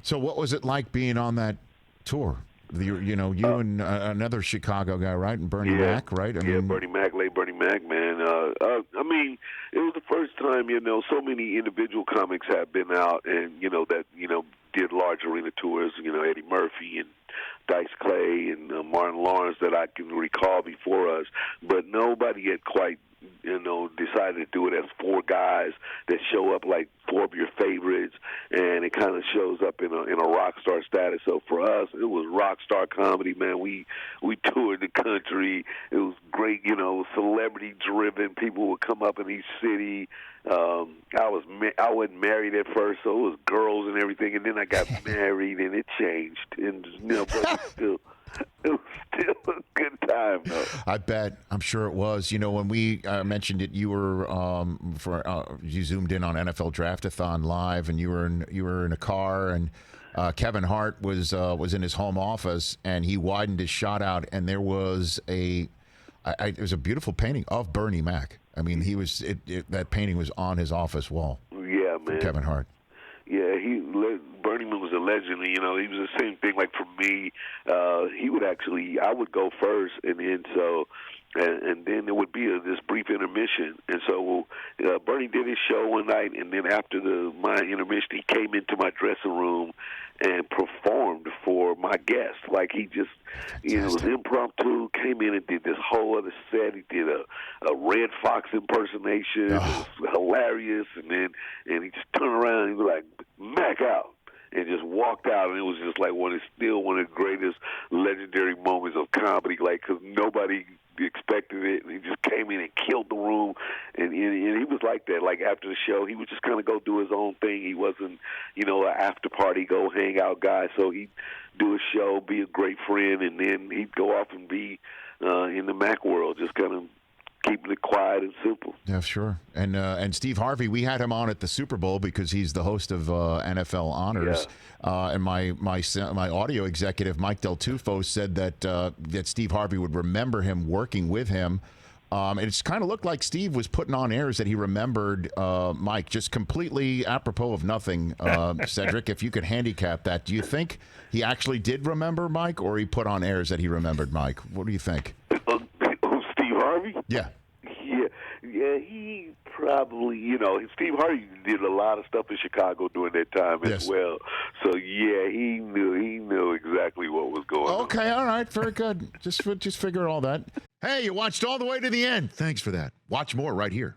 So what was it like being on that tour? You and another Chicago guy, right? And Bernie Mac, right? Bernie Mac, late Bernie Mac, man. I mean, it was the first time, so many individual comics have been out and, did large arena tours, Eddie Murphy and Dice Clay and Martin Lawrence that I can recall before us, but nobody had quite decided to do it as four guys that show up like four of your favorites, and it kind of shows up in a rock star status. So for us, it was rock star comedy, man. We toured the country. It was great, celebrity driven. People would come up in each city. I wasn't married at first, so it was girls and everything, and then I got married, and it changed, and but it was still a good time, though. I bet. I'm sure it was. When we mentioned it, you were you zoomed in on NFL Draft-a-thon live, and you were in a car, and Kevin Hart was in his home office, and he widened his shot out, and there was it was a beautiful painting of Bernie Mac. I mean, that painting was on his office wall. Yeah, man. Kevin Hart. Yeah, Bernie was a legend. He was the same thing. Like for me, I would go first, and then there would be this brief intermission. And so Bernie did his show one night, and then after my intermission, he came into my dressing room and performed for my guest. Like he just, it was impromptu. Came in and did this whole other set. He did a Red Fox impersonation. Oh. It was hilarious. And he just turned around and he was like, "Mac out." And just walked out, and it was just like one of the greatest legendary moments of comedy, like, because nobody expected it, and he just came in and killed the room, and he was like that. Like, after the show, he would just kind of go do his own thing. He wasn't, an after-party, go hang out guy, so he'd do a show, be a great friend, and then he'd go off and be in the Mac world, just kind of keeping it quiet and simple. Yeah, sure. And Steve Harvey, we had him on at the Super Bowl because he's the host of NFL Honors. Yeah. And my audio executive, Mike Del Tufo, said that Steve Harvey would remember him working with him. And it's kind of looked like Steve was putting on airs that he remembered Mike, just completely apropos of nothing. Cedric, if you could handicap that, do you think he actually did remember Mike, or he put on airs that he remembered Mike? What do you think? Steve Harvey? Yeah. Yeah, he probably, Steve Harvey did a lot of stuff in Chicago during that time as well. So yeah, he knew exactly what was going on. Okay, all right, very good. Just figure all that. Hey, you watched all the way to the end. Thanks for that. Watch more right here.